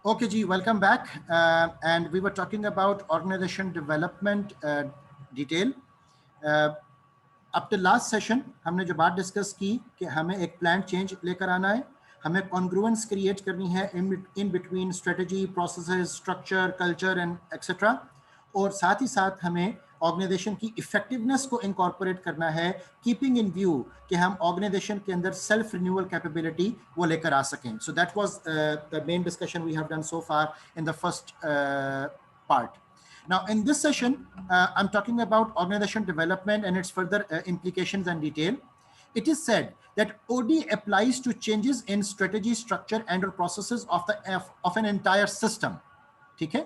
Okay, Ji, welcome back. And we were talking about organization development detail. Up to last session, हमने जो बात discuss की कि हमें एक प्लान चेंज लेकर आना है, हमें कॉन्ग्रुएंस क्रिएट करनी है in between strategy, processes, structure, culture and etcetera, और साथ ही साथ हमें ऑर्गेनाइजेशन की इफेक्टिवनेस को इनकॉर्पोरेट करना है, कीपिंग इन व्यू कि हम ऑर्गेनाइजेशन के अंदर सेल्फ रिन्यूअल कैपेबिलिटी वो लेकर आ सकें. So that was the main discussion we have done so far in the first part. Now, in this session, I'm talking about organization development and its further implications and detail. It is said that OD applies to changes in strategy, structure, and/or processes of an entire system. ठीक है?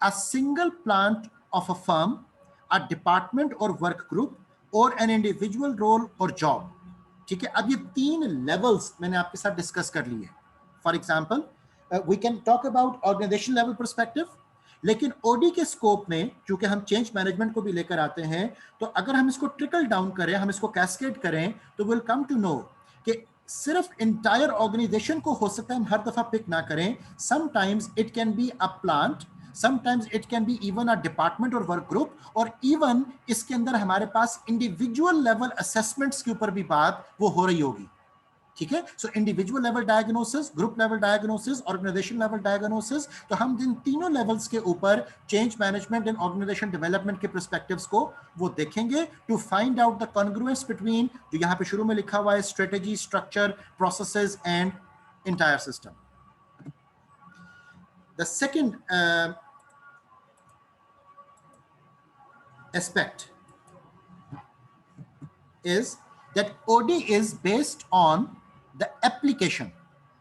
A single plant of a firm, a department or work group, or an individual role or job. ठीक है? अब ये तीन levels मैंने आपके साथ डिस्कस कर लिए. For example, we can talk about organization level perspective. लेकिन ओडी के स्कोप में क्योंकि हम चेंज मैनेजमेंट को भी लेकर आते हैं, तो अगर हम इसको ट्रिकल डाउन करें, हम इसको कैस्केड करें, तो विल कम टू नो कि सिर्फ इंटायर ऑर्गेनाइजेशन को हो सकता है हम हर दफा पिक ना करें. Sometimes it can be a plant, sometimes it can be even a department और वर्क ग्रुप, और इवन इसके अंदर हमारे पास इंडिविजुअल लेवल असेसमेंट्स के ऊपर भी बात वो हो रही होगी. ठीक है? So individual level diagnosis, group level diagnosis, organisation level diagnosis, तो हम जिन तीनों लेवल्स के ऊपर change management and organisation development के पर्सपेक्टिव्स को वो देखेंगे to find out the congruence between, जो यहां पे शुरू में लिखा हुआ है, strategy, structure, processes and entire system. The second aspect is that OD is based on the application.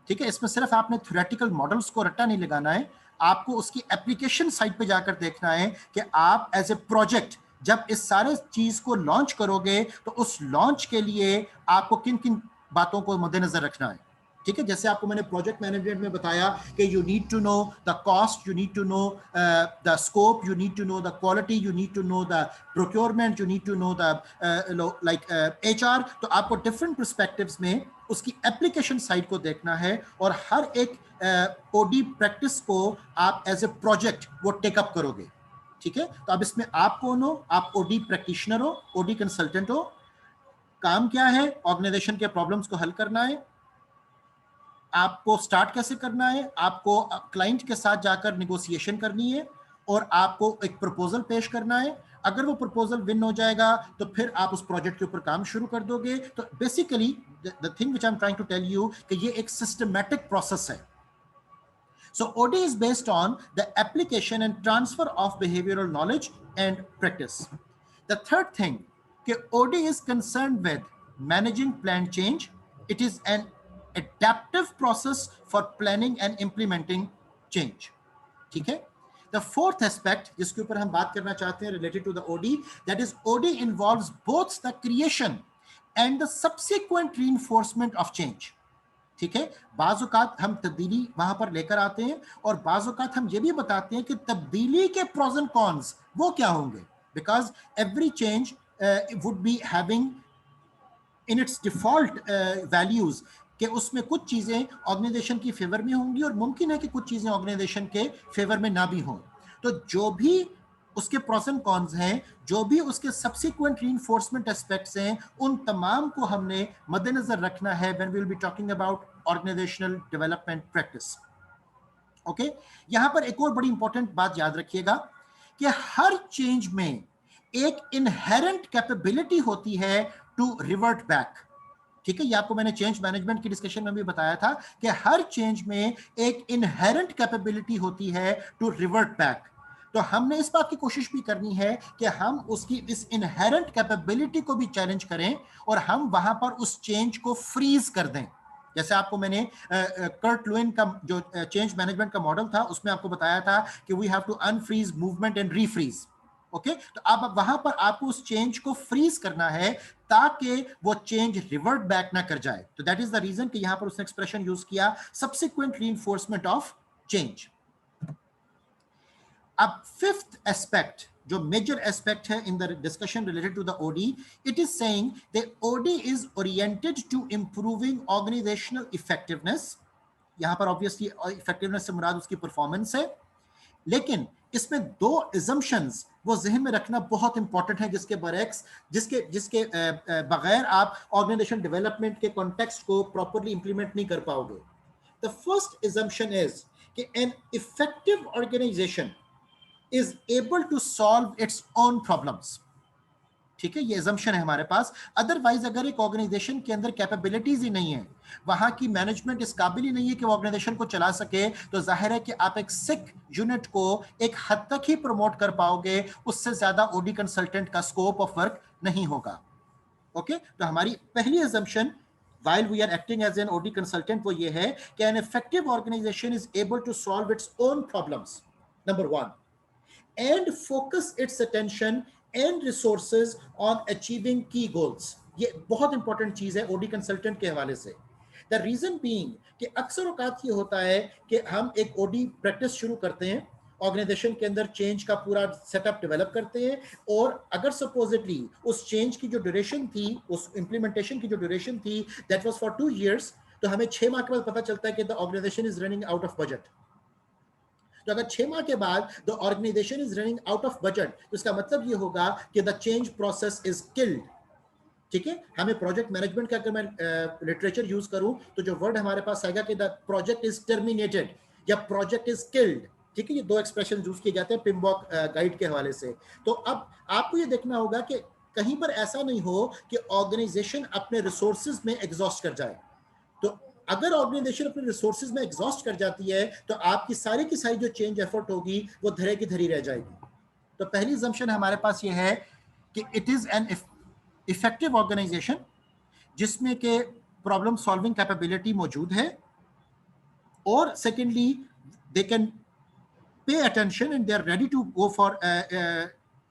ठीक है? इसमें सिर्फ आपने थ्योरेटिकल मॉडल्स को रट्टा नहीं लगाना है, आपको उसकी एप्लीकेशन साइट पे जाकर देखना है कि आप एज ए प्रोजेक्ट जब इस सारे चीज को लॉन्च करोगे तो उस लॉन्च के लिए आपको किन किन बातों को मद्देनजर रखना है. ठीक है? जैसे आपको मैंने प्रोजेक्ट मैनेजमेंट में बताया कि you need to know the cost, you need to know the scope, you need to know the quality, you need to know the procurement, you need to know the like HR. तो आपको different perspectives में उसकी application site को देखना है, और हर एक OD practice को आप एज ए प्रोजेक्ट वो टेकअप करोगे. ठीक है? तो अब इसमें आप कौन हो? आप OD प्रैक्टिशनर हो, OD कंसल्टेंट हो. काम क्या है? ऑर्गेनाइजेशन के प्रॉब्लम्स को हल करना है. आपको स्टार्ट कैसे करना है? आपको क्लाइंट के साथ जाकर नेगोशिएशन करनी है और आपको एक प्रपोजल पेश करना है. अगर वो प्रपोजल विन हो जाएगा तो फिर आप उस प्रोजेक्ट के ऊपर काम शुरू कर दोगे. तो basically the thing which I am trying to tell you कि ये एक सिस्टमैटिक प्रोसेस है. So OD is based on the application and transfer of behavioral knowledge and practice. The third thing, that OD is concerned with managing plan change. It is an adaptive process for planning and implementing change. ठीक है? The fourth aspect जिसके ऊपर हम बात करना चाहते हैं related to the OD, that is OD involves both the creation and the subsequent reinforcement of change. ठीक है? बाज़ औक़ात हम तब्दीली वहां पर लेकर आते हैं, और बाज़ औक़ात हम ये भी बताते हैं कि तब्दीली के प्रोज एंड कॉन्स वो क्या होंगे, because every change would be having in its default values कि उसमें कुछ चीजें ऑर्गेनाइजेशन की फेवर में होंगी और मुमकिन है कि कुछ चीजें ऑर्गेनाइजेशन के फेवर में ना भी हों. तो जो भी उसके प्रोस एंड कॉन्स हैं, जो भी उसके सब्सिक्वेंट रीइंफोर्समेंट एस्पेक्ट्स हैं, उन तमाम को हमने मद्देनजर रखना है when we will be talking about organisational development practice. Okay? यहां पर एक और बड़ी इंपॉर्टेंट बात याद रखिएगा कि हर चेंज में एक इनहेरेंट कैपेबिलिटी होती है टू रिवर्ट बैक. ठीक है? ये आपको मैंने चेंज मैनेजमेंट की डिस्कशन में भी बताया था कि हर चेंज में एक इनहेरेंट कैपेबिलिटी होती है टू रिवर्ट बैक. तो हमने इस बात की कोशिश भी करनी है कि हम उसकी इस इनहेरेंट कैपेबिलिटी को भी चैलेंज करें और हम वहां पर उस चेंज को फ्रीज कर दें. जैसे आपको मैंने कर्ट लुइन का जो चेंज मैनेजमेंट का मॉडल था उसमें आपको बताया था कि we have to unfreeze movement and refreeze. Okay? तो अब वहां पर आपको उस चेंज को फ्रीज करना है ताकि वो चेंज रिवर्ट बैक ना कर जाए. तो दैट इज द रीजन कि यहां पर उसने एक्सप्रेशन यूज किया सब्सिक्वेंट रीइंफोर्समेंट ऑफ चेंज. अब फिफ्थ एस्पेक्ट जो मेजर एस्पेक्ट है in the discussion related to the OD, it is saying that OD is oriented to improving organisational effectiveness, यहाँ पर ऑब्वियसली इफेक्टिवनेस से मुराद उसकी परफॉर्मेंस है, लेकिन इसमें दो assumptions वो जहन में रखना बहुत इंपॉर्टेंट है, जिसके बरक्स जिसके जिसके बगैर आप ऑर्गेनाइजेशन डेवलपमेंट के कॉन्टेक्स्ट को प्रॉपरली इंप्लीमेंट नहीं कर पाओगे. द फर्स्ट assumption is कि an effective organization is able to solve its own problems. ठीक है, ये assumption है हमारे पास. अदरवाइज अगर एक ऑर्गेनाइजेशन के अंदर कैपेबिलिटीज ही नहीं है, वहां की मैनेजमेंट इस काबिल ही नहीं है कि वो ऑर्गेनाइजेशन को चला सके, तो जाहिर है कि आप एक सिक यूनिट को एक हद तक ही प्रमोट कर पाओगे, उससे ज्यादा ओडी कंसल्टेंट का स्कोप ऑफ वर्क नहीं होगा. ओके, तो हमारी पहली assumption while we are acting as an OD consultant वो ये है कि an effective organization is able to solve its own problems, number one, and focus its attention and resources on achieving key goals. ये बहुत important चीज है OD consultant के हवाले से. द रीजन बीइंग कि अक्सर औकात ये होता है कि हम एक ओडी प्रैक्टिस शुरू करते हैं, ऑर्गेनाइजेशन के अंदर चेंज का पूरा सेटअप डेवलप करते हैं, और अगर सपोजिटली उस चेंज की जो ड्यूरेशन थी, उस इंप्लीमेंटेशन की जो ड्यूरेशन थी, दैट वाज फॉर 2 years, तो हमें 6 माह के बाद पता चलता है कि the organisation is running out of budget. तो अगर 6 माह के बाद the organisation is running out of budget, तो इसका मतलब ये होगा कि the change process is killed. ठीक है, हमें प्रोजेक्ट मैनेजमेंट का अगर मैं लिटरेचर यूज करूं तो जो वर्ड हमारे पास आएगा कि द प्रोजेक्ट इज टर्मिनेटेड या प्रोजेक्ट इज किल्ड. ठीक है, ये दो एक्सप्रेशन यूज किए जाते हैं पिम्बॉक गाइड के हवाले से. तो अब आपको ये देखना होगा कि कहीं पर ऐसा नहीं हो कि ऑर्गेनाइजेशन अपने रिसोर्सेज में एग्जॉस्ट कर जाए. तो अगर ऑर्गेनाइजेशन अपने रिसोर्सेज में एग्जॉस्ट कर जाती है, तो आपकी सारी की सारी जो चेंज एफर्ट होगी वो धरे की धरी रह जाएगी. तो पहली assumption हमारे पास ये है कि it is an effective organisation जिसमें के प्रॉब्लम सॉल्विंग कैपेबिलिटी मौजूद है, और secondly they can pay attention and they are ready to go for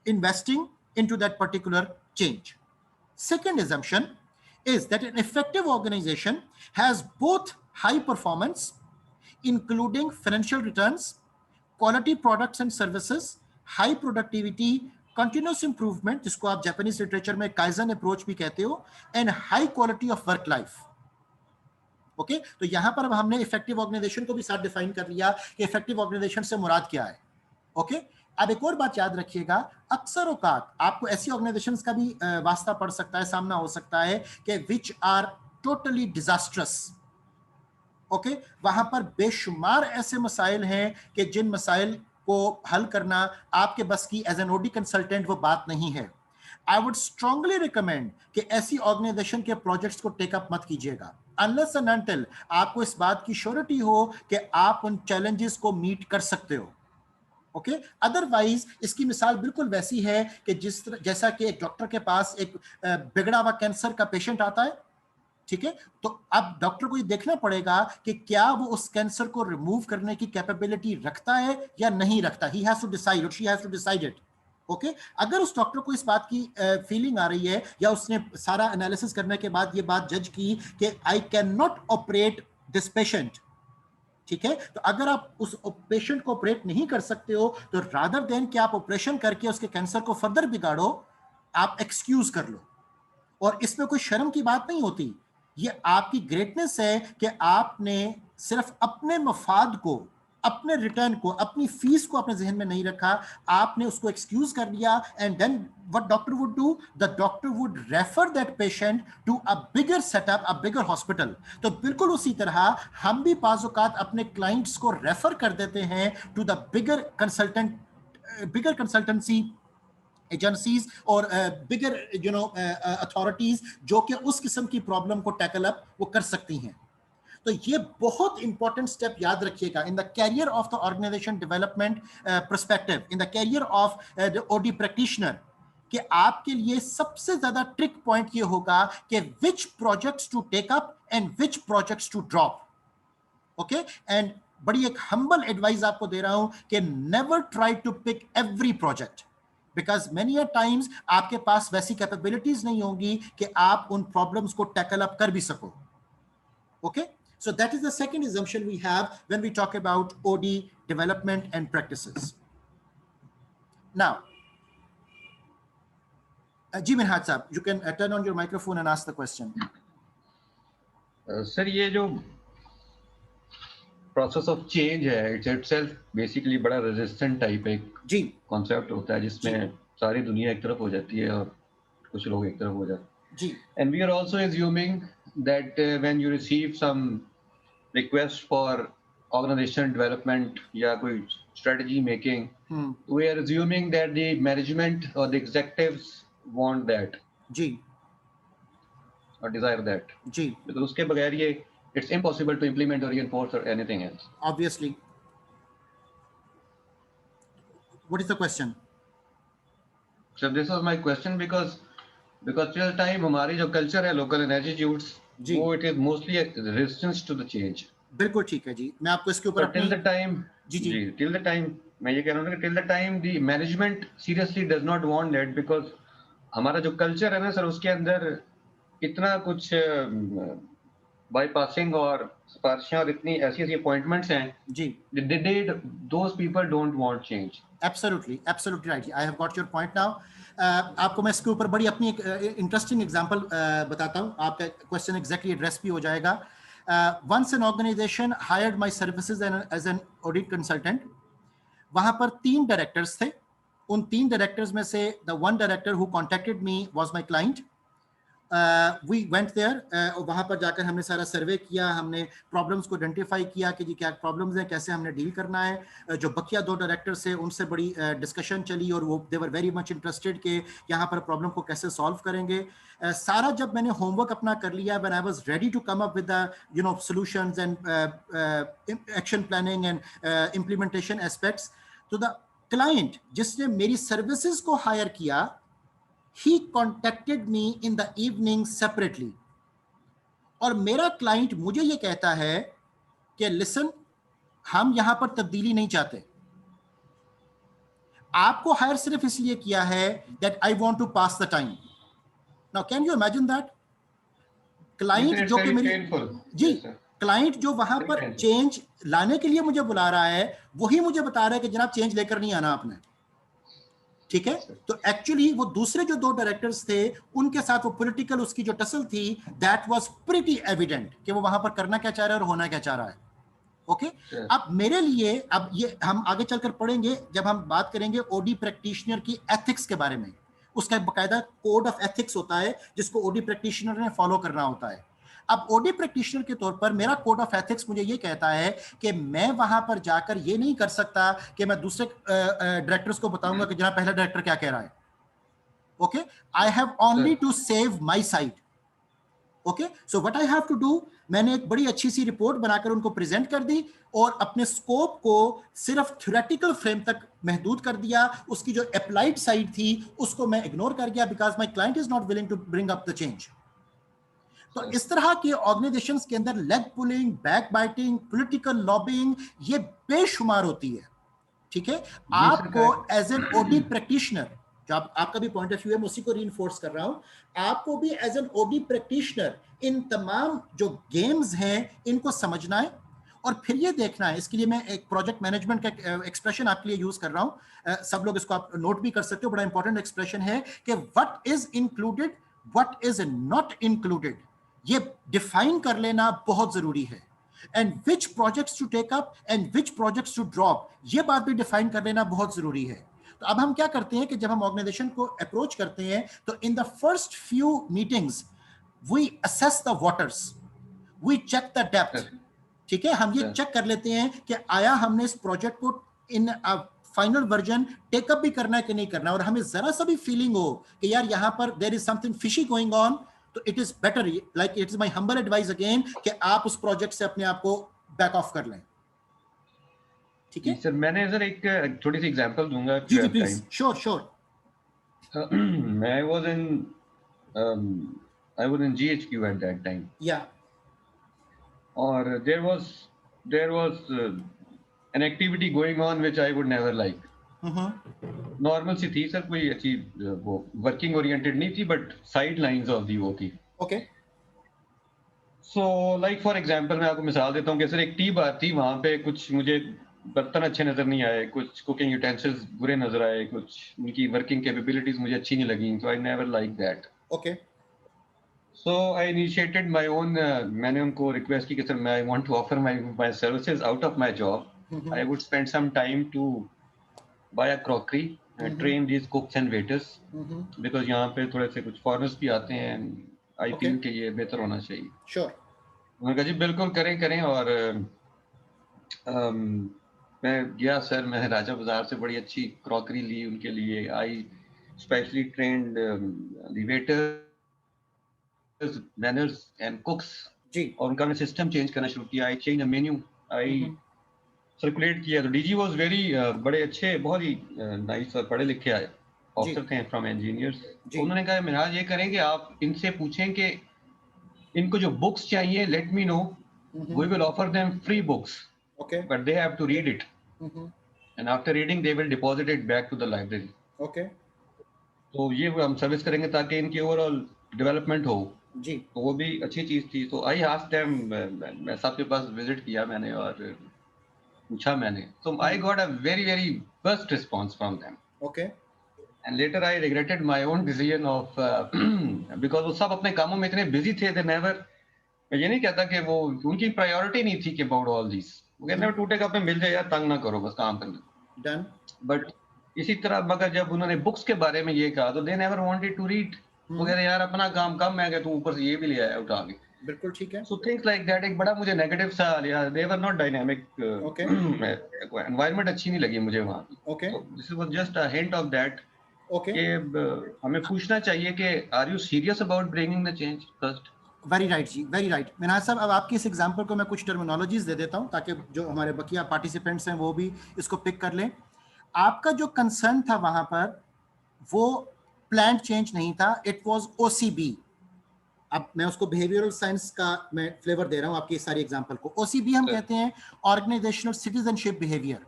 investing into that particular change. Second assumption is that an effective organization has both high performance, including financial returns, quality products and services, high productivity, continuous improvement, जिसको आप Japanese literature में kaizen approach भी कहते हो, and high quality of work life. Okay, तो यहां पर अब हमने इफेक्टिव ऑर्गेनाइजेशन को भी साथ डिफाइन कर लिया कि इफेक्टिव ऑर्गेनाइजेशन से मुराद क्या है. ओके, अब एक और बात याद रखिएगा, अक्सर औकात आपको ऐसी ऑर्गेनाइजेशंस का भी वास्ता पड़ सकता है, सामना हो सकता है कि which are totally disastrous. Okay, वहां पर बेशुमार ऐसे मसाइल हैं कि जिन मसाइल को हल करना आपके बस की एज एन ओडी कंसल्टेंट वो बात नहीं है. आई वुड स्ट्रांगली रिकमेंड कि ऐसी ऑर्गेनाइजेशन के प्रोजेक्ट्स को टेकअप मत कीजिएगा अनलेस एंड अनटिल आपको इस बात की श्योरिटी हो कि आप उन चैलेंजेस को मीट कर सकते हो. ओके, अदरवाइज इसकी मिसाल बिल्कुल वैसी है कि जैसा कि एक डॉक्टर के पास एक बिगड़ा हुआ कैंसर का पेशेंट आता है. ठीक है, तो अब डॉक्टर को ये देखना पड़ेगा कि क्या वो उस कैंसर को रिमूव करने की कैपेबिलिटी रखता है या नहीं रखता. ही हैज टू डिसाइड, और she has to decide it. Okay, अगर उस डॉक्टर को इस बात की फीलिंग आ रही है या उसने सारा एनालिसिस करने के बाद ये बात जज की कि I can not operate this patient, ठीक है, तो अगर आप उस पेशेंट को ऑपरेट नहीं कर सकते हो, तो रादर देन कि आप ऑपरेशन करके उसके कैंसर को फर्दर बिगाड़ो, आप एक्सक्यूज कर लो. और इसमें कोई शर्म की बात नहीं होती, ये आपकी ग्रेटनेस है कि आपने सिर्फ अपने मफाद को, अपने रिटर्न को, अपनी फीस को अपने जहन में नहीं रखा, आपने उसको एक्सक्यूज कर लिया. And then what doctor would do, the doctor would refer that patient to a bigger setup, a bigger hospital. तो बिल्कुल उसी तरह हम भी बाज़ औक़ात अपने क्लाइंट्स को रेफर कर देते हैं to the bigger consultancy agencies और बिगर अथॉरिटीज जो कि उस किस्म की प्रॉब्लम को टैकल अप वो कर सकती हैं. तो ये बहुत इंपॉर्टेंट स्टेप याद रखिएगा in the career of the organisation development perspective, in the career of the OD practitioner, कि आपके लिए सबसे ज्यादा ट्रिक पॉइंट ये होगा कि which projects to take up and which projects to drop. Okay, and बड़ी एक हम्बल एडवाइस आपको दे रहा हूं कि never try to pick every project, because many a times आपके पास वैसी कैपेबिलिटीज नहीं होंगी कि आप उन प्रॉब्लम्स को टैकल अप कर भी सको. Okay, so that is the second assumption we have when we talk about OD development and practices. Now, जी मिनहाज साहब, you can turn on your microphone and ask the question. Sir, ये जो process of change है, it's itself basically बड़ा resistant type एक जी concept होता है जी जिसमें सारी दुनिया एक तरफ हो जाती है और कुछ लोग एक तरफ हो जाते हैं. जी And we are also assuming that when you receive some request for organizational development या कोई strategy making, hmm we are assuming that the management or the executives want that ji or desire that. Ji Because उसके बगैर ये it's impossible to implement or reinforce or anything else. Obviously. What is the question? So this was my question because till the time हमारी जो culture है local institutes जी वो it is mostly a resistance to the change. बिल्कुल ठीक है जी. मैं आपको इसके ऊपर But till अपनी the time ji ji ji till the time मैं ये कह रहा हूँ कि till the time the management seriously does not want that because हमारा जो culture है ना सर उसके अंदर इतना कुछ बाईपासिंग और सिफारिशें और इतनी ऐसी ऐसी अपॉइंटमेंट्स हैं जी those people don't want change. Absolutely right. I have got your point now. आपको मैं इसके ऊपर बड़ी अपनी एक इंटरेस्टिंग एग्जांपल बताता हूँ. आपका क्वेश्चन एग्जैक्टली एड्रेस भी हो जाएगा. Once an organisation hired my services as an audit consultant. वहां पर 3 डायरेक्टर्स थे. उन 3 डायरेक्टर्स में से the one director who contacted me was my client. We went there. वहां पर जाकर हमने सारा सर्वे किया. हमने प्रॉब्लम्स को आइडेंटिफाई किया कि जी क्या प्रॉब्लम्स हैं, कैसे हमने डील करना है. जो बकिया 2 डायरेक्टर्स हैं उनसे बड़ी डिस्कशन चली और वो दे वर वेरी मच इंटरेस्टेड कि यहाँ पर प्रॉब्लम को कैसे सॉल्व करेंगे. सारा जब मैंने होमवर्क अपना कर लिया, when I was ready to come up with the solutions and action planning and implementation aspects, तो द क्लाइंट जिसने मेरी सर्विसेज को हायर किया, he contacted me in the evening separately. और मेरा क्लाइंट मुझे ये कहता है कि लिसन, हम यहां पर तब्दीली नहीं चाहते. आपको हायर सिर्फ इसलिए किया है that I want to pass the time. Now can you imagine that? Yes, client sir, it's जो कि very मेरी painful. जी Yes, sir. क्लाइंट जो वहां Very पर painful. चेंज लाने के लिए मुझे बुला रहा है, वही मुझे बता रहा है कि जनाब चेंज लेकर नहीं आना आपने. ठीक है. Yes, sir. तो एक्चुअली वो दूसरे जो 2 डायरेक्टर्स थे उनके साथ वो पॉलिटिकल उसकी जो टसल थी, दैट वाज प्रीटी एविडेंट कि वो वहां पर करना क्या चाह रहा है और होना क्या चाह रहा है. ओके. Sure. अब मेरे लिए, अब ये हम आगे चलकर पढ़ेंगे जब हम बात करेंगे ओडी प्रैक्टिशनर की एथिक्स के बारे में. उसका एक बकायदा कोड ऑफ एथिक्स होता है जिसको ओडी प्रैक्टिशनर ने फॉलो करना होता है. अब ओडी प्रैक्टिशनर के तौर पर मेरा कोड ऑफ एथिक्स मुझे ये कहता है कि मैं वहां पर जाकर ये नहीं कर सकता कि मैं दूसरे डायरेक्टर्स को बताऊंगा कि जनाब पहला डायरेक्टर क्या कह रहा है. Okay. I have only Sir. To save my side. Okay. So what I have to do, मैंने एक बड़ी अच्छी सी रिपोर्ट बनाकर उनको प्रेजेंट कर दी और अपने स्कोप को सिर्फ थ्योरेटिकल फ्रेम तक महदूद कर दिया. उसकी जो अप्लाइड साइड थी उसको मैं इग्नोर कर गया because my client is not willing to bring up the change. तो इस तरह के ऑर्गेनाइजेशंस के अंदर leg pulling, back biting, political lobbying ये बेशुमार होती है. ठीक है. जी सर, आपको correct. As an OD practitioner, जो आपका भी पॉइंट ऑफ व्यू है, मैं उसी को रीइंफोर्स कर रहा हूं, आपको भी एज एन ओडी प्रैक्टिशनर इन तमाम जो गेम्स हैं इनको समझना है और फिर ये देखना है. इसके लिए मैं एक प्रोजेक्ट मैनेजमेंट का एक्सप्रेशन आपके लिए यूज कर रहा हूं. सब लोग इसको आप नोट भी कर सकते हो. बड़ा इंपॉर्टेंट एक्सप्रेशन है कि what is included, what is not included, ये डिफाइन कर लेना बहुत जरूरी है. And which projects to take up and which projects to drop, ये बात भी डिफाइन कर लेना बहुत जरूरी है. तो अब हम क्या करते हैं कि जब हम ऑर्गेनाइजेशन को अप्रोच करते हैं तो in the first few meetings we assess the waters, we check the depth. ठीक है. हम ये चेक कर लेते हैं कि आया हमने इस प्रोजेक्ट को इन फाइनल वर्जन टेकअप भी करना है कि नहीं करना. और हमें जरा सा भी फीलिंग हो कि यार यहां पर there is something fishy going on, तो it is better, like it is my humble advice again, कि आप उस प्रोजेक्ट से अपने आप को बैक ऑफ कर लें. ठीक है. सर मैंने सर एक छोटी सी एग्जांपल दूंगा जी जी please. Sure sure. I was in GHQ at that time. या. Or there was an activity going on which I would never like. Normal सी थी सर, कोई अच्छी वो वर्किंग ओरिएंटेड नहीं थी, but side lines of the वो थी. Okay. So like for example मैं आपको मिसाल देता हूँ कि सर एक टी बार थी, वहां पे कुछ मुझे बर्तन अच्छे नजर नहीं आए, कुछ कुकिंग यूटेंसिल्स बुरे नजर आए, कुछ उनकी वर्किंग कैपेबिलिटीज मुझे अच्छी नहीं लगी, so I never like that. Okay. So I initiated my own. मैंने उनको request की कि सर मैं I want to offer my services out of my job. I would spend some time to buy a crockery and train these cooks and waiters because यहाँ पे थोड़े से कुछ foreigners भी आते हैं and I Okay. feel कि ये बेहतर होना चाहिए. Sure. उन्होंने कहा जी बिल्कुल करें और मैं गया सर, मैंने राजा बाजार से बड़ी अच्छी क्रॉकरी ली उनके लिए. I specially trained the waiters, manners and cooks जी. और उनका मैंने सिस्टम चेंज करना शुरू किया. I change the menu, I circulate किया. तो डीजी वाज वेरी बड़े अच्छे, बहुत ही नाइस और पढ़े लिखे आए ऑफिसर थे फ्रॉम इंजीनियर्स. उन्होंने कहा मिनहाज ये करेंगे, आप इनसे पूछें कि इनको जो बुक्स चाहिए, let me know, we will offer them free books. Okay. But they have to read it. And after reading, they will deposit it back to the library. Okay. तो ये हम सर्विस करेंगे ताकि इनकी ओवरऑल डेवलपमेंट हो जी. तो वो भी अच्छी चीज थी. तो आई आस्क्ड देम, मैं सबके पास विजिट किया मैंने और पूछा मैंने. So I got a very burst response from them. Okay. And later I regretted my own decision of because वो सब अपने कामों में इतने बिजी थे. They never, मैं ये नहीं कहता कि वो उनकी प्रायोरिटी नहीं थी कि about all these. वो कहते हैं टूटे कप में मिल जाए यार, तंग ना करो, बस काम करना. Done. बट इसी तरह मगर जब उन्होंने बुक्स के बारे में ये कहा तो they never wanted to read. वो कहते यार अपना काम कम है कि तू ऊपर से ये भी ले आया उठा के. बिल्कुल ठीक है. सो थिंग्स लाइक दैट एक बड़ा मुझे नेगेटिव सा लिया. They were not dynamic. Okay. Environment अच्छी नहीं लगी मुझे वहां की. Okay. This was just a hint of that. Okay. कि हमें पूछना चाहिए कि are you serious about bringing the change first. Very right जी, वेरी राइट. मिनहाज साहब, अब आपकी इस एग्जांपल को मैं कुछ टर्मिनोलॉजीज दे देता हूं ताकि जो हमारे बकिया पार्टिसिपेंट्स हैं वो भी इसको पिक कर लें. आपका जो कंसर्न था वहां पर वो प्लान्ड चेंज नहीं था, इट वाज ओसीबी. अब मैं उसको बिहेवियरल साइंस का मैं फ्लेवर दे रहा हूं आपकी सारी एग्जांपल को. ओसीबी हम कहते हैं ऑर्गेनाइजेशनल सिटीजनशिप बिहेवियर.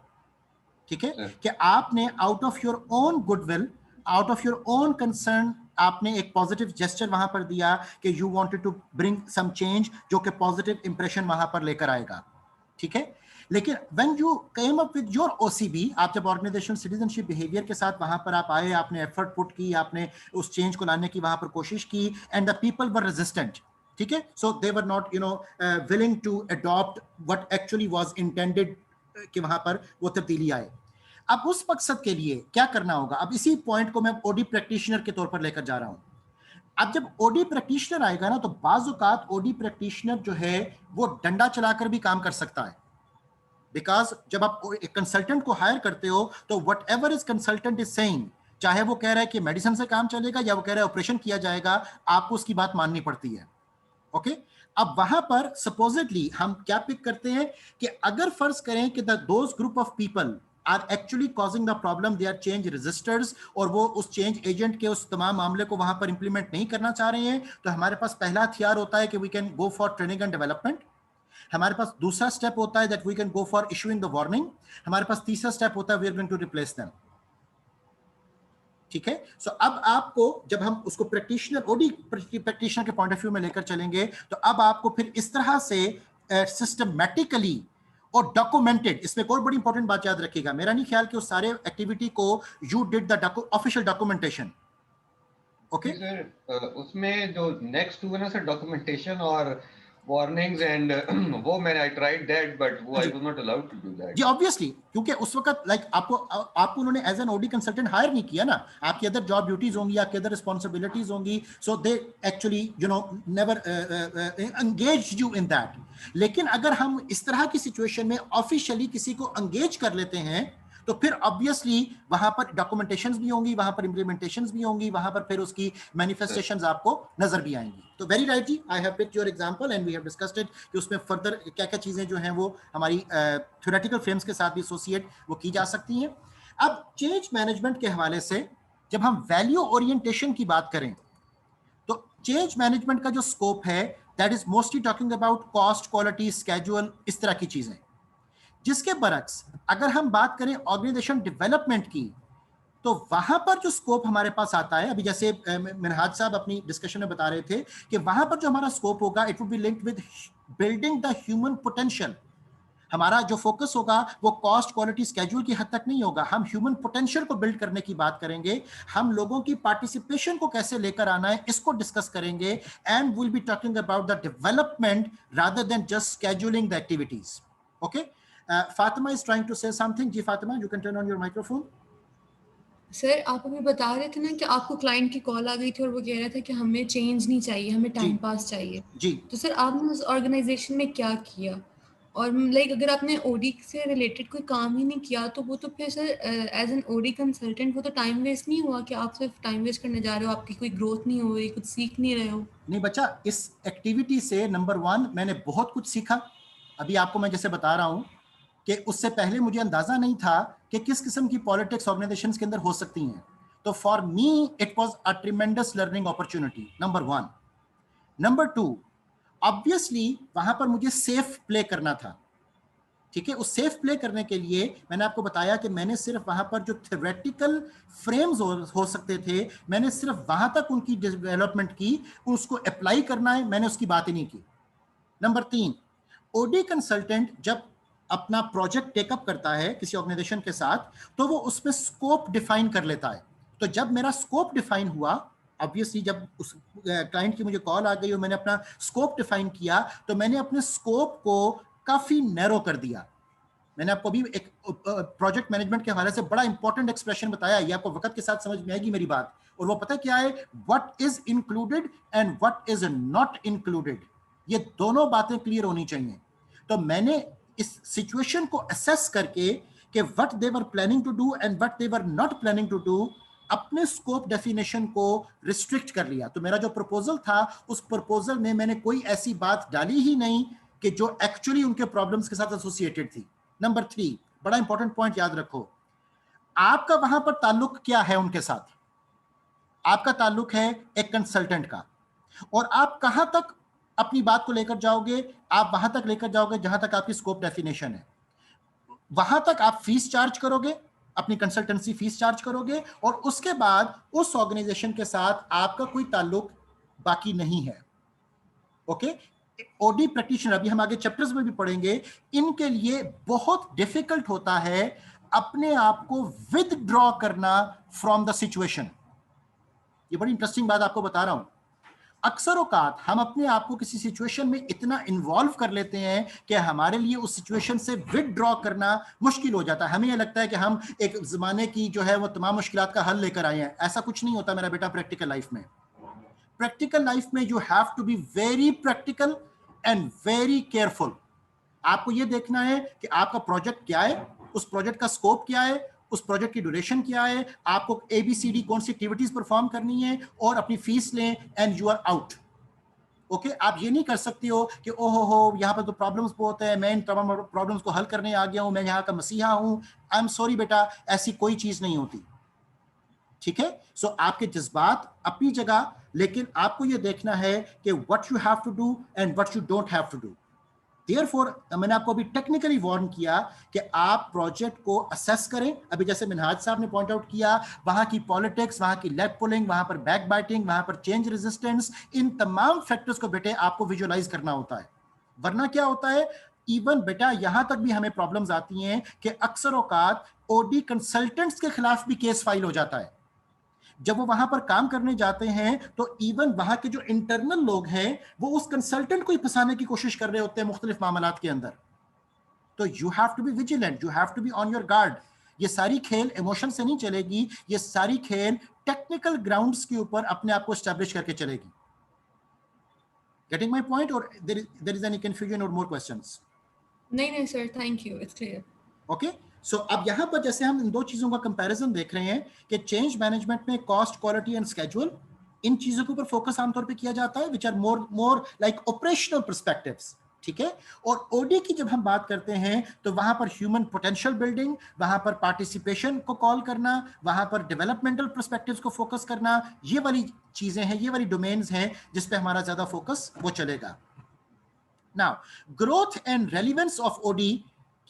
ठीक है, कि आपने out of your own goodwill, out of your own concern, आपने एक पॉजिटिव जेस्चर वहां पर दिया कि you wanted to bring some change जो कि पॉजिटिव इंप्रेशन वहां पर लेकर आएगा. ठीक है, लेकिन when you came up with your OCB, आप जब ऑर्गेनाइजेशनल सिटीजनशिप बिहेवियर के साथ वहां पर आप आए, आपने एफर्ट पुट की, आपने उस चेंज को लाने की वहां पर कोशिश की, and the people were resistant. ठीक है, so they were not willing to adopt what actually was intended कि वहां पर वो तब्दीली आए. अब उस मकसद के लिए क्या करना होगा? अब इसी पॉइंट को मैं ओडी प्रैक्टिशनर के तौर पर लेकर जा रहा हूं. अब जब ओडी प्रैक्टिशनर आएगा ना, तो बाज़ औक़ात ओडी प्रैक्टिशनर जो है वो डंडा चलाकर भी काम कर सकता है. बिकॉज जब आप एक कंसल्टेंट को हायर करते हो तो what ever is consultant is saying, चाहे वो कह रहा है कि मेडिसिन से काम चलेगा या वो कह रहा है ऑपरेशन किया जाएगा, आपको उसकी बात माननी पड़ती है. ओके, अब वहां पर सपोजिटली हम क्या पिक करते हैं कि अगर फर्ज करें कि those group of people are actually causing the problem, they are change resisters, और वो उस चेंज एजेंट के उस तमाम मामले को वहां पर इंप्लीमेंट नहीं करना चाह रहे हैं, तो हमारे पास पहला हथियार होता है कि we can go for training and development. हमारे पास दूसरा स्टेप होता है that we can go for issuing the warning. हमारे पास तीसरा स्टेप होता है we are going to replace them. ठीक है, सो अब आपको जब हम उसको प्रैक्टिशनर, ओडी प्रैक्टिशनर के पॉइंट ऑफ व्यू में लेकर चलेंगे, तो अब आपको फिर इस तरह से सिस्टमैटिकली और डॉक्यूमेंटेड, इसमें कोई बड़ी इंपॉर्टेंट बात याद रखिएगा, मेरा नहीं ख्याल कि उस सारे एक्टिविटी को you did the official documentation. Okay sir, उसमें जो नेक्स्ट हुआ ना सर, डॉक्यूमेंटेशन और वार्निंग्स एंड वो मैंने आई ट्राइड दैट बट वो I was not allowed to do that. जी ऑब्वियसली, क्योंकि उस वक्त लाइक आपको उन्होंने as an OD consultant hire नहीं किया ना, आपकी अदर जॉब ड्यूटीज होंगी, आपकी अदर रिस्पांसिबिलिटीज होंगी, so they actually never engage you in that. लेकिन अगर हम इस तरह की सिचुएशन में ऑफिशियली किसी को एंगेज कर लेते हैं तो फिर ऑब्वियसली वहां पर डॉक्यूमेंटेशंस भी होंगी, वहां पर इंप्लीमेंटेशंस भी होंगी, वहां पर फिर उसकी मैनिफेस्टेशंस आपको नजर भी आएंगी. तो वेरी राइट जी, I have picked your example and we have discussed it कि उसमें फर्दर क्या क्या चीजें जो हैं वो हमारी थ्योरेटिकल फ्रेम्स के साथ भी एसोसिएट वो की जा सकती हैं. अब चेंज मैनेजमेंट के हवाले से जब हम वैल्यू ओरिएंटेशन की बात करें तो चेंज मैनेजमेंट का जो स्कोप है that is mostly talking about cost, quality, schedule, इस तरह की चीजें. जिसके बरक्स अगर हम बात करें ऑर्गेनाइजेशन डेवलपमेंट की, तो वहां पर जो स्कोप हमारे पास आता है, अभी जैसे मिनहाज साहब अपनी डिस्कशन में बता रहे थे कि वहां पर जो हमारा स्कोप होगा it would be linked with building the human potential. हमारा जो फोकस होगा वो कॉस्ट क्वालिटी स्केड्यूल की हद तक नहीं होगा, हम ह्यूमन पोटेंशियल को बिल्ड करने की बात करेंगे, हम लोगों की पार्टिसिपेशन को कैसे लेकर आना है इसको डिस्कस करेंगे, and will be talking about the development rather than just scheduling the activities. Okay, Fatima is trying to say something. जी Fatima, you can turn on your microphone. Sir आप अभी बता रहे थे ना कि आपको क्लाइंट की कॉल आ गई थी और वो कह रहा था कि हमें चेंज नहीं चाहिए, हमें टाइम पास चाहिए. जी. तो सर आपने उस ऑर्गेनाइजेशन में क्या किया? और लाइक अगर आपने ओडी से रिलेटेड कोई काम ही नहीं किया तो वो तो फिर sir as an OD consultant वो तो टाइम वेस्ट नहीं हुआ कि आप सिर्फ टाइम वेस्ट करने जा रहे हो, आपकी कोई ग्रोथ नहीं हो रही, कुछ सीख नहीं रहे हो? नहीं बच्चा, इस एक्टिविटी से नंबर 1 मैंने बहुत कुछ सीखा. अभी आपको मैं जैसे बता रहा हूं कि उससे पहले मुझे अंदाजा नहीं था कि किस किस्म की पॉलिटिक्स ऑर्गेनाइजेशंस के अंदर हो सकती हैं. तो for me it was a tremendous learning opportunity, number 1. Number 2, obviously वहां पर मुझे सेफ प्ले करना था. ठीक है, उस सेफ प्ले करने के लिए मैंने आपको बताया कि मैंने सिर्फ वहां पर जो थ्योरेटिकल फ्रेम्स हो सकते थे, मैंने सिर्फ वहां तक उनकी डेवलपमेंट की, उसको अप्लाई करना है मैंने उसकी बात ही नहीं की. नंबर 3, ओडी कंसल्टेंट जब अपना प्रोजेक्ट टेकअप करता है किसी ऑर्गेनाइजेशन के साथ तो वो उसमें स्कोप डिफाइन कर लेता है. तो जब मेरा स्कोप डिफाइन हुआ, ऑब्वियसली जब उस क्लाइंट की मुझे कॉल आ गई और मैंने अपना स्कोप डिफाइन किया तो मैंने अपने स्कोप को काफी नैरो कर दिया. मैंने आपको अभी एक प्रोजेक्ट मैनेजमेंट के हवाले से बड़ा इंपॉर्टेंट एक्सप्रेशन बताया, ये आपको वक्त के साथ समझ में आएगी मेरी बात. और वो पता क्या है, what is included and what is not included, ये दोनों बातें क्लियर होनी चाहिए. तो मैंने इस सिचुएशन को असेस करके कि what they were planning to do and what they were not planning to do, अपने स्कोप डेफिनेशन को रिस्ट्रिक्ट कर लिया. तो मेरा जो प्रपोजल था उस प्रपोजल में मैंने कोई ऐसी बात डाली ही नहीं कि जो एक्चुअली उनके प्रॉब्लम्स के साथ एसोसिएटेड थी. नंबर 3, बड़ा इंपॉर्टेंट पॉइंट याद रखो, आपका वहां पर ताल्लुक क्या है उनके साथ? आपका ताल्लुक है एक कंसल्टेंट का, और आप कहां तक अपनी बात को लेकर जाओगे? आप वहां तक लेकर जाओगे जहां तक आपकी स्कोप डेफिनेशन है. वहां तक आप फीस चार्ज करोगे, अपनी कंसल्टेंसी फीस चार्ज करोगे, और उसके बाद उस ऑर्गेनाइजेशन के साथ आपका कोई ताल्लुक बाकी नहीं है. ओके, ओडी प्रैक्टिशनर, अभी हम आगे चैप्टर्स में भी पढ़ेंगे, इनके लिए बहुत डिफिकल्ट होता है अपने आप को विदड्रॉ करना फ्रॉम द सिचुएशन. ये बड़ी इंटरेस्टिंग बात आपको बता रहा हूं. अक्सर औकात हम अपने आप को किसी सिचुएशन में इतना इन्वॉल्व कर लेते हैं कि हमारे लिए उस सिचुएशन से विदड्रॉ करना मुश्किल हो जाता है. हमें यह लगता है कि हम एक जमाने की जो है वो तमाम मुश्किलात का हल लेकर आए हैं. ऐसा कुछ नहीं होता मेरा बेटा. प्रैक्टिकल लाइफ में, प्रैक्टिकल लाइफ में you have to be very practical and very careful. आपको यह देखना है कि आपका प्रोजेक्ट क्या है, उस प्रोजेक्ट का स्कोप क्या है, उस प्रोजेक्ट की ड्यूरेशन क्या है, आपको एबीसीडी कौन सी एक्टिविटीज परफॉर्म करनी है, और अपनी फीस लें and you are out. Okay, आप ये नहीं कर सकती हो कि ओहो हो यहाँ पर तो प्रॉब्लम्स बहुत है, मैं इन तमाम प्रॉब्लम्स को हल करने आ गया हूं, मैं यहाँ का मसीहा हूं. आई एम सॉरी बेटा, ऐसी कोई चीज नहीं होती. ठीक है, सो आपके जज्बात अपनी जगह, लेकिन आपको यह देखना है कि what you have to do and what you don't have to do. Therefore, मैंने आपको अभी टेक्निकली वार्न किया कि आप प्रोजेक्ट को असेस करें. अभी जैसे मिनहाज साहब ने पॉइंट आउट किया, वहां की पॉलिटिक्स, वहां की लेग पुलिंग, वहां पर बैक बाइटिंग, वहां पर चेंज रेजिस्टेंस, इन तमाम फैक्टर्स को बेटे आपको विजुअलाइज करना होता है. वरना क्या होता है, इवन बेटा यहां तक भी हमें प्रॉब्लम्स आती हैं कि अक्सर औकात ओडी कंसल्टेंट्स के खिलाफ भी केस फाइल हो जाता है. जब वो वहां पर काम करने जाते हैं तो इवन वहां के जो इंटरनल लोग हैं वो उस कंसल्टेंट को ही फंसाने की कोशिश कर रहे होते हैं मुख्तलिफ मामलात के अंदर. तो you have to be vigilant, you have to be on your guard. ये सारी खेल इमोशन से नहीं चलेगी, ये सारी खेल टेक्निकल ग्राउंड्स के ऊपर अपने आप को एस्टैब्लिश करके चलेगी. गेटिंग माई पॉइंट, और देयर इज एनी कंफ्यूजन और मोर क्वेश्चंस? नहीं sir, thank you, it's clear. Okay, so अब यहां पर जैसे हम इन दो चीजों का कंपैरिजन देख रहे हैं कि चेंज मैनेजमेंट में कॉस्ट, क्वालिटी एंड स्केड्यूल, इन चीजों के ऊपर फोकस आमतौर पे किया जाता है, which are more like operational perspectives. ठीक है, और ओडी की जब हम बात करते हैं तो वहां पर ह्यूमन पोटेंशियल बिल्डिंग, वहां पर पार्टिसिपेशन को कॉल करना, वहां पर डेवलपमेंटल पर्सपेक्टिव्स को फोकस करना, ये वाली चीजें हैं, ये वाली डोमेन्स हैं जिस पे हमारा ज्यादा फोकस वो चलेगा. Now, growth and relevance of OD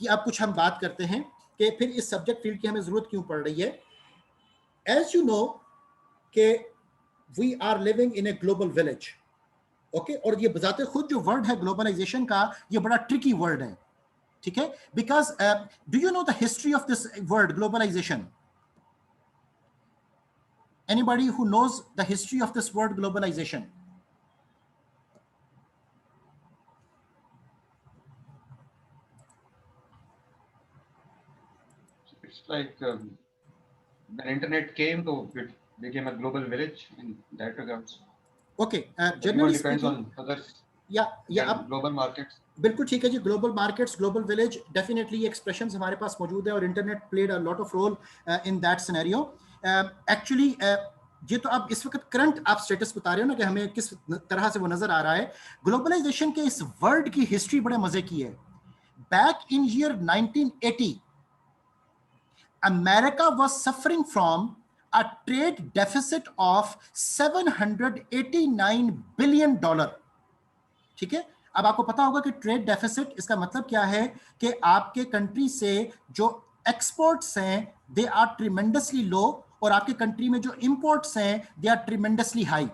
की अब कुछ हम बात करते हैं कि फिर इस सब्जेक्ट फील्ड की हमें जरूरत क्यों पड़ रही है. एज यू नो कि we are living in a global village. Okay, और ये बजाते खुद जो वर्ड है ग्लोबलाइजेशन का, ये बड़ा ट्रिकी वर्ड है. ठीक है, because do you know the history of this word globalization? Anybody who knows the history of this word globalization? It's like when internet came, so it became a global village in that regards. Okay, generally depends on others. Yeah, global markets. बिल्कुल ठीक है जी, global markets, global village, definitely ये expressions हमारे पास मौजूद है और internet played a lot of role in that scenario. Actually ये तो आप इस वक्त करंट आप स्टेटस बता रहे हो ना कि हमें किस तरह से वो नजर आ रहा है. ग्लोबलाइजेशन के इस वर्ड की हिस्ट्री बड़े मजे की है. Back in year 1980 America was suffering from a trade deficit of $789 billion. ठीक है, अब आपको पता होगा कि ट्रेड डेफिसिट इसका मतलब क्या है कि आपके कंट्री से जो एक्सपोर्ट्स हैं दे आर ट्रिमेंडसली लो और आपके कंट्री में जो इंपोर्ट्स हैं they are tremendously high.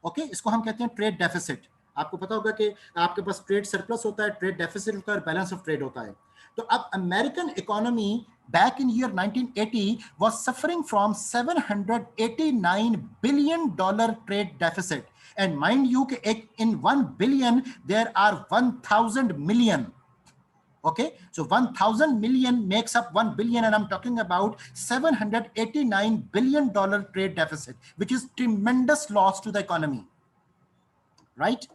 Okay, इसको हम कहते हैं ट्रेड डेफिसिट. आपको पता होगा कि आपके पास ट्रेड सरप्लस होता है, ट्रेड डेफिसिट होता है और बैलेंस ऑफ ट्रेड होता है. तो अब American economy back in year 1980 was suffering from $789 billion trade deficit. And mind you, in 1 billion, there are 1,000 million. Okay, so 1,000 million makes up 1 billion, and I'm talking about $789 billion trade deficit, which is tremendous loss to the economy. Right?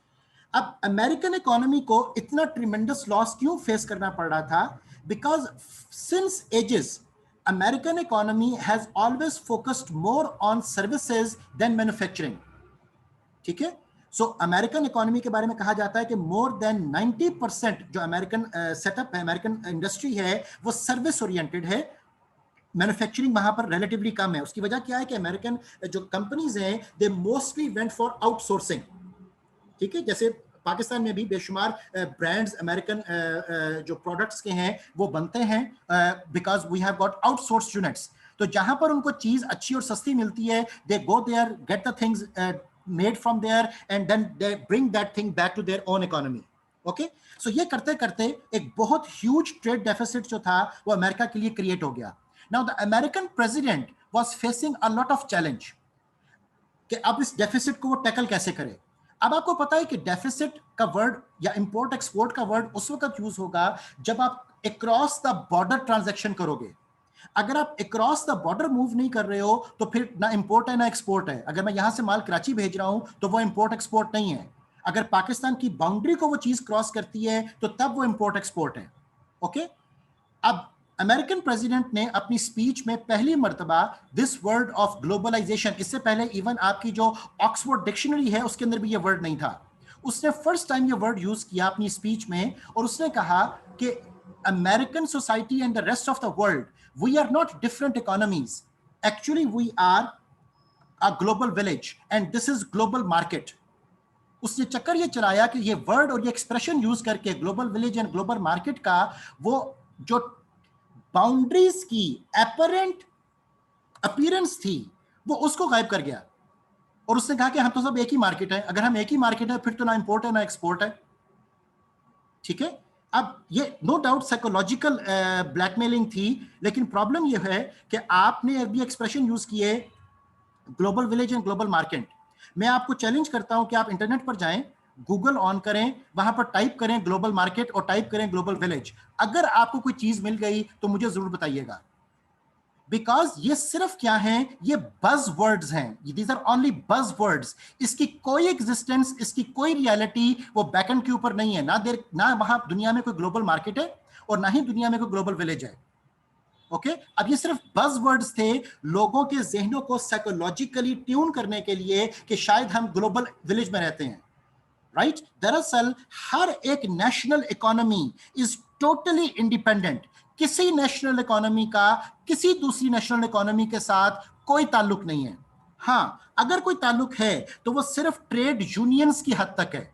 अब American economy को इतना tremendous loss क्यों face करना पड़ रहा था? Because since ages, American economy has always focused more on services than manufacturing. ठीक है, सो अमेरिकन इकोनॉमी के बारे में कहा जाता है कि मोर देन 90% जो अमेरिकन सेटअप है, अमेरिकन इंडस्ट्री है, वो सर्विस ओरिएंटेड है. मैन्युफैक्चरिंग वहां पर रिलेटिवली कम है. उसकी वजह क्या है कि अमेरिकन जो कंपनीज हैं they mostly went for outsourcing. ठीक है, जैसे पाकिस्तान में भी बेशुमार ब्रांड्स अमेरिकन जो प्रोडक्ट्स के हैं वो बनते हैं because we have got outsource units. तो जहां पर उनको चीज अच्छी और सस्ती मिलती है they go there, get the things made from there and then they bring that thing back to their own economy. Okay, so ये करते करते एक बहुत ह्यूज ट्रेड डेफिसिट जो था वो अमेरिका के लिए क्रिएट हो गया. Now the American president was facing a lot of challenge कि अब इस डेफिसिट को वो टैकल कैसे करे. अब आपको पता है कि डेफिसिट का वर्ड या इंपोर्ट एक्सपोर्ट का वर्ड उस वक्त यूज होगा जब आप अक्रॉस द बॉर्डर ट्रांजैक्शन करोगे. अगर आप अक्रॉस द बॉर्डर मूव नहीं कर रहे हो तो फिर ना इंपोर्ट है ना एक्सपोर्ट है. अगर मैं यहां से माल कराची भेज रहा हूं तो वो इंपोर्ट एक्सपोर्ट नहीं है. अगर पाकिस्तान की बाउंड्री को वो चीज क्रॉस करती है तो तब वो इंपोर्ट एक्सपोर्ट है. ओके, अब अमेरिकन प्रेसिडेंट ने अपनी स्पीच में पहली मर्तबा दिस वर्ड ऑफ ग्लोबलाइजेशन, इससे पहले इवन आपकी जो ऑक्सफोर्ड डिक्शनरी है उसके अंदर भी ये वर्ड नहीं था, उसने फर्स्ट टाइम ये वर्ड यूज किया अपनी स्पीच में और उसने कहा कि American society and the rest of the world we are not different economies, actually we are a global village and this is global market. उसने चक्कर ये चलाया कि ये वर्ड और ये एक्सप्रेशन यूज करके global village and global market का वो जो बाउंड्रीज की एपरेंट अपीयरेंस थी वो उसको गायब कर गया और उसने कहा कि हम तो सब एक ही मार्केट है. अगर हम एक ही मार्केट है फिर तो ना इंपोर्ट है ना एक्सपोर्ट है. ठीक है, अब ये नो डाउट साइकोलॉजिकल ब्लैकमेलिंग थी, लेकिन प्रॉब्लम ये है कि आपने अभी एक्सप्रेशन यूज किए global village and global market. मैं आपको चैलेंज करता हूं कि आप इंटरनेट पर जाएं, गूगल ऑन करें, वहां पर टाइप करें ग्लोबल मार्केट और टाइप करें ग्लोबल विलेज. अगर आपको कोई चीज मिल गई तो मुझे जरूर बताइएगा, बिकॉज ये सिर्फ क्या हैं, ये बज वर्ड्स हैं. दीज आर ओनली बज वर्ड्स. इसकी कोई एग्जिस्टेंस, इसकी कोई रियलिटी वो बैकएंड के ऊपर नहीं है. ना वहां दुनिया में कोई ग्लोबल मार्केट है और ना ही दुनिया में कोई ग्लोबल विलेज है. ओके, अब ये सिर्फ बज वर्ड्स थे लोगों के जहनों को साइकोलॉजिकली ट्यून करने के लिए कि शायद हम ग्लोबल विलेज में रहते हैं. राइट, दरअसल हर एक national economy is totally independent. किसी नेशनल इकोनॉमी का किसी दूसरी नेशनल इकोनॉमी के साथ कोई ताल्लुक नहीं है. हाँ, अगर कोई ताल्लुक है तो वो सिर्फ ट्रेड यूनियंस की हद तक है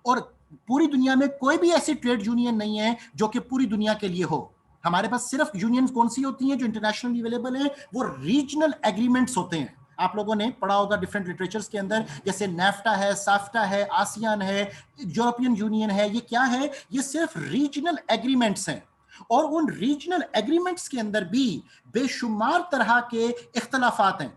और पूरी दुनिया में कोई भी ऐसी ट्रेड यूनियन नहीं है जो कि पूरी दुनिया के लिए हो. हमारे पास सिर्फ यूनियंस कौन सी होती हैं जो इंटरनेशनली अवेलेबल है, वो रीजनल एग्रीमेंट्स होते हैं. आप लोगों ने पढ़ा होगा डिफरेंट लिटरेचर्स के अंदर, जैसे नेफ्टा है, साफ्टा है, आसियान है, यूरोपियन यूनियन है। ये क्या है? ये सिर्फ रीजनल एग्रीमेंट्स हैं, और उन रीजनल एग्रीमेंट्स के अंदर भी बेशुमार तरह के इख्तलाफात हैं।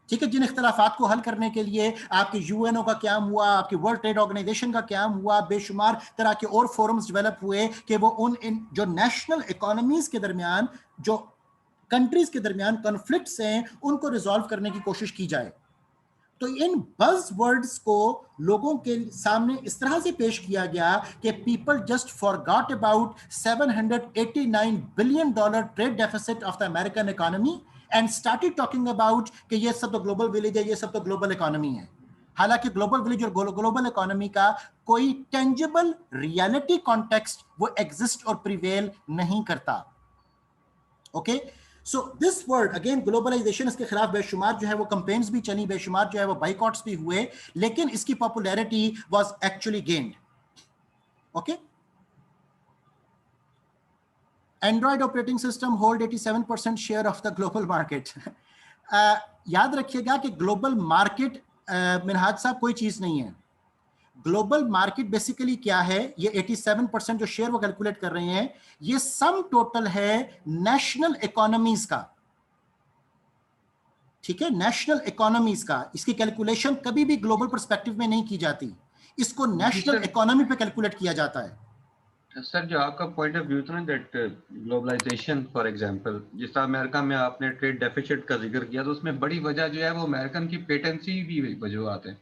ठीक है, जिन इख्तलाफात को हल करने के लिए आपके यूएनओ का क्या हुआ, आपकी वर्ल्ड ट्रेड ऑर्गेनाइजेशन का क्या हुआ, बेशुमार तरह के और फोरम्स डेवलप हुए कि वो इन जो नेशनल इकोनॉमीज के दरमियान, जो कंट्रीज के दरमियान कॉन्फ्लिक्ट्स हैं, उनको रिजॉल्व करने की कोशिश की जाए। तो इन बज़ वर्ड्स को लोगों के सामने इस तरह से पेश किया गया कि people just forgot about $789 billion trade deficit of the American economy and started talking about कि ये सब तो ग्लोबल विलेज है, ये सब तो ग्लोबल इकोनॉमी है। हालांकि ग्लोबल विलेज और ग्लोबल इकोनॉमी का कोई टेंजिबल रियलिटी कॉन्टेक्स्ट वो एग्जिस्ट और प्रिवेल नहीं करता। Okay, so this word again globalization, इसके खिलाफ बेशुमार जो है वो कैंपेन्स भी चली, बेशुमार जो है वो बाइकॉट्स भी हुए, लेकिन इसकी popularity was actually gained. Okay, Android operating system hold 87% share of the global market. याद रखिएगा कि ग्लोबल मार्केट मिनहाज साहब कोई चीज नहीं है। ग्लोबल मार्केट बेसिकली क्या है? ये 87% जो शेयर वो कैलकुलेट कर रहे हैं, ये सम टोटल है नेशनल इकोनॉमीज का। ठीक है, नेशनल इकोनॉमीज का। इसकी कैलकुलेशन कभी भी ग्लोबल पर्सपेक्टिव में नहीं की जाती, इसको नेशनल इकोनॉमी पे कैलकुलेट किया जाता है। सर, जो आपका पॉइंट ऑफ व्यू था ना, दैट ग्लोबलाइजेशन फॉर एग्जांपल, जिस तरह अमेरिका में आपने ट्रेड डेफिसिट का जिक्र किया, तो उसमें बड़ी वजह जो है वो अमेरिकन की पेटेंसी भी वजूहत है।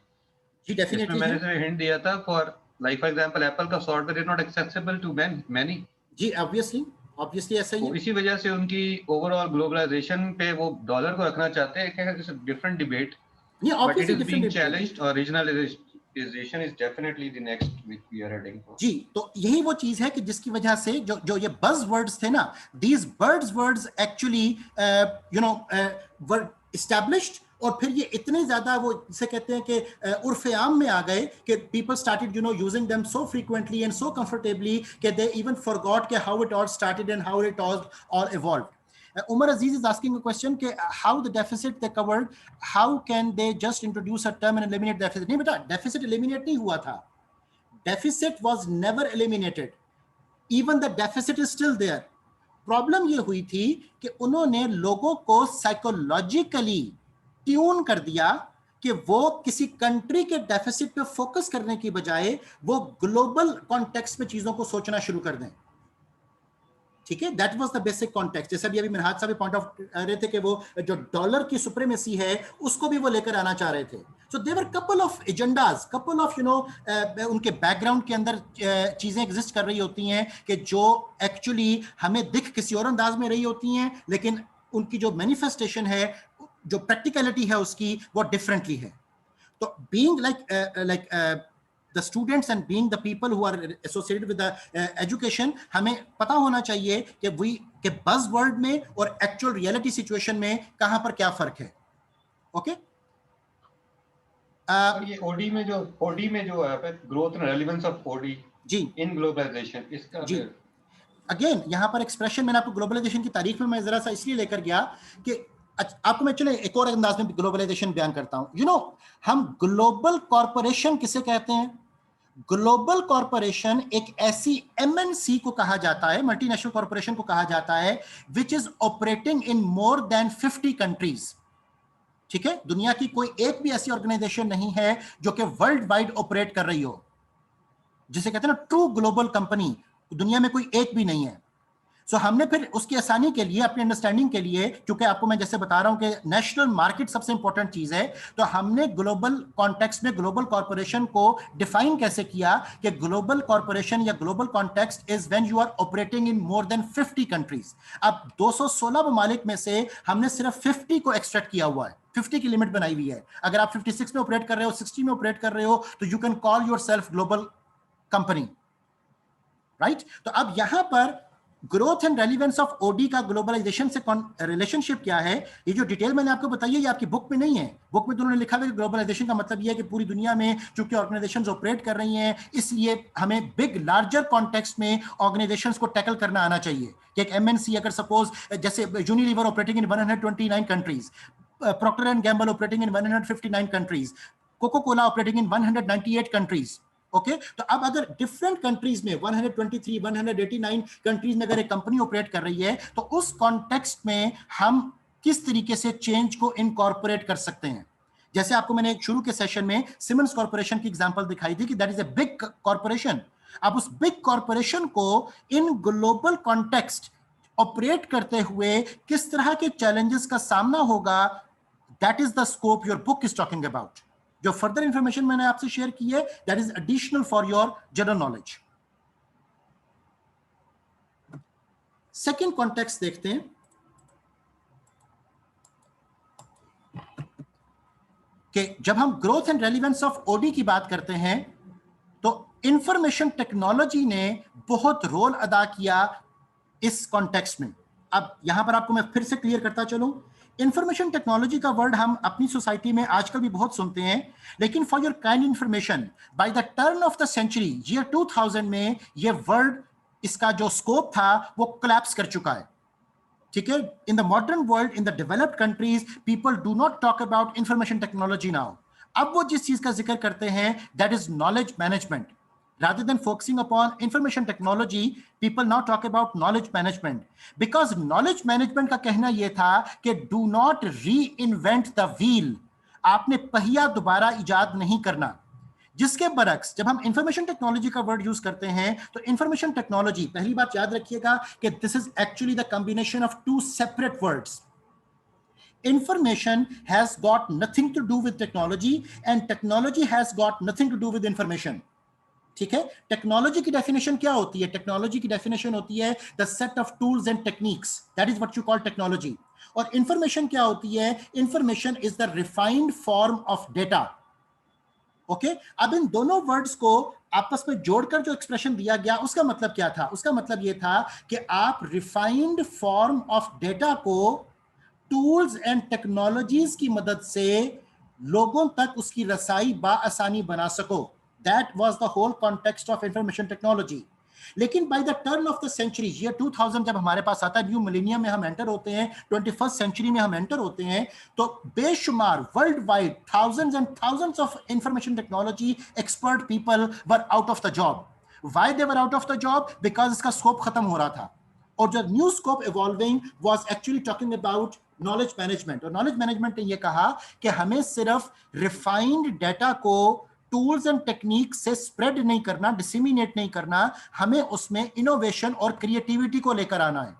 जी डेफिनेटली, मैंने से हिंट दिया था, फॉर एग्जांपल एप्पल का software is not accessible to many. जी ऑब्वियसली ऐसा ही है। इसी वजह से उनकी ओवरऑल ग्लोबलाइजेशन पे वो डॉलर को रखना चाहते हैं। It's a different debate, but it is being challenged, और regionalisation is definitely the next which we are heading for. जी, तो यही वो चीज है कि जिसकी वजह से जो ये बज़ वर्ड्स थे ना, these words actually were established, और फिर ये इतने ज्यादा वो जिसे कहते हैं कि उर्फ आम में आ गए कि people started using them so frequently and so comfortably कि दे इवन फॉरगॉट कि how it all started and how it all evolved. Umar Aziz is asking a question कि how the deficit they covered, how can they just introduce a term and eliminate deficit? नहीं बेटा, deficit eliminate नहीं हुआ था, deficit was never eliminated, even the deficit is still there. Problem ये हुई थी कि उन्होंने लोगों को साइकोलॉजिकली ट्यून कर दिया कि वो किसी कंट्री के डेफिसिट पे फोकस करने की बजाय वो ग्लोबल कॉन्टेक्स्ट में चीजों को सोचना शुरू कर दें। ठीक है, that was the basic context. जैसे अभी मिनहाज साहब पॉइंट आउट रहे थे कि वो जो डॉलर की सुप्रीमेसी है उसको भी वो लेकर आना चाह रहे थे। So there couple of agendas, couple of उनके बैकग्राउंड के अंदर चीजें एग्जिस्ट कर रही होती हैं कि जो एक्चुअली हमें दिख किसी और अंदाज में रही होती हैं, लेकिन उनकी जो मैनिफेस्टेशन है, जो प्रैक्टिकलिटी है उसकी, वो डिफरेंटली है। तो being like the students and being the people who are associated with the education, हमें पता होना चाहिए कि बज़ वर्ड में और एक्चुअल रियलिटी सिचुएशन में कहां पर क्या फर्क है। ओके, ये ओडी में जो है growth and relevance of OD जी इन ग्लोबलाइजेशन, इसका जी अगेन यहां पर एक्सप्रेशन मैंने आपको ग्लोबलाइजेशन की तारीफ में मैं जरा सा इसलिए लेकर गया कि आपको मैं चले एक और अंदाज में ग्लोबलाइजेशन बयान करता हूं। हम ग्लोबल कॉर्पोरेशन किसे कहते हैं? ग्लोबल कॉर्पोरेशन एक ऐसी एमएनसी को कहा जाता है, मल्टीनेशनल कॉर्पोरेशन को कहा जाता है, which is operating in more than 50 countries. ठीक है, दुनिया की कोई एक भी ऐसी ऑर्गेनाइजेशन नहीं है जो कि वर्ल्ड वाइड ऑपरेट कर रही हो, जिसे कहते हैं ना ट्रू ग्लोबल कंपनी, दुनिया में कोई एक भी नहीं है। सो हमने फिर उसकी आसानी के लिए, अपनी अंडरस्टैंडिंग के लिए, क्योंकि आपको मैं जैसे बता रहा हूं कि नेशनल मार्केट सबसे इंपॉर्टेंट चीज है, तो हमने ग्लोबल कॉन्टेक्स्ट में ग्लोबल कॉर्पोरेशन को डिफाइन कैसे किया कि ग्लोबल कॉर्पोरेशन या global context is when you are operating in more than 50 countries. अब 216 ममालिक में से हमने सिर्फ 50 को एक्सट्रैक्ट किया हुआ है, 50 की लिमिट बनाई हुई है। अगर आप 56 में ऑपरेट कर रहे हो, 60 में ऑपरेट कर रहे हो, तो you can call yourself global company, right? तो अब यहां पर growth and relevance of OD का ग्लोबलाइजेशन से रिलेशनशिप क्या है, ये जो डिटेल मैंने आपको बताई है, ये आपकी बुक में नहीं है। बुक में तो उन्होंने लिखा है कि ग्लोबलाइजेशन का मतलब ये है कि पूरी दुनिया में चूंकि ऑर्गेनाइजेशंस ऑपरेट कर रही हैं, इसलिए हमें बिग लार्जर कॉन्टेक्स्ट में ऑर्गेनाइजेशंस को टैकल करना आना चाहिए। कि एक एमएनसी अगर सपोज जैसे Unilever operating in 129 countries, Procter and Gamble operating in 159 countries, Coca-Cola operating in 198 countries. Okay तो अब अगर डिफरेंट कंट्रीज में 123, 189 कंट्रीज में अगर एक कंपनी ऑपरेट कर रही है तो उस कॉन्टेक्स्ट में हम किस तरीके से चेंज को इनकॉर्पोरेट कर सकते हैं. जैसे आपको मैंने शुरू के सेशन में सिमंस कॉर्पोरेशन की एग्जांपल दिखाई थी कि that is a big corporation. अब उस बिग कॉर्पोरेशन को इन ग्लोबल कॉन्टेक्स्ट ऑपरेट करते हुए किस तरह के चैलेंजेस का सामना होगा, that is the scope your book is talking about. जो फर्दर इंफॉर्मेशन मैंने आपसे शेयर की है that is additional for your general knowledge. Second context देखते हैं कि जब हम growth and relevance of OD की बात करते हैं तो इंफॉर्मेशन टेक्नोलॉजी ने बहुत रोल अदा किया इस कॉन्टेक्स्ट में. अब यहां पर आपको मैं फिर से क्लियर करता चलूं, इंफॉर्मेशन टेक्नोलॉजी का वर्ड हम अपनी सोसाइटी में आजकल भी बहुत सुनते हैं, लेकिन for your kind information by the turn of the century year 2000 में ये वर्ड, इसका जो स्कोप था वो कोलैप्स कर चुका है. ठीक है, in the modern world, in the developed countries, people do not talk about information technology now. अब वो जिस चीज का जिक्र करते हैं that is knowledge management. Rather than focusing upon information technology, people now talk about knowledge management. Because knowledge management का कहना यह था कि do not reinvent the wheel. आपने पहिया दोबारा इजाद नहीं करना. जिसके बरक्स जब हम इंफॉर्मेशन टेक्नोलॉजी का वर्ड यूज करते हैं तो इंफॉर्मेशन टेक्नोलॉजी, पहली बात याद रखिएगा कि this is actually the combination of two separate words. Information has got nothing to do with technology and technology has got nothing to do with information. ठीक है, टेक्नोलॉजी की डेफिनेशन क्या होती है? टेक्नोलॉजी की डेफिनेशन होती है the set of tools and techniques, that is what you call technology. और इंफॉर्मेशन क्या होती है? Information is the refined form of data. Okay, अब इन दोनों वर्ड्स को आपस में जोड़कर जो एक्सप्रेशन दिया गया उसका मतलब क्या था? उसका मतलब यह था कि आप रिफाइंड फॉर्म ऑफ डेटा को टूल्स एंड टेक्नोलॉजीज की मदद से लोगों तक उसकी रसाई बाआसानी बना सको. That was the whole context of information technology. लेकिन by the turn of the century, year 2000 जब हमारे पास आता है, न्यू मिलेनियम में हम एंटर होते हैं, 21st century में हम एंटर होते हैं, तो बेशुमार world wide thousands and thousands of information technology expert people were out of the job. Why they were out of the job? Because इसका स्कोप खत्म हो रहा था. और जो new scope evolving was actually talking about knowledge management. और knowledge management ने ये कहा कि हमें सिर्फ रिफाइंड डेटा को टूल्स एंड टेक्निक से स्प्रेड नहीं करना, डिसेमिनेट नहीं करना, हमें उसमें इनोवेशन और क्रिएटिविटी को लेकर आना है.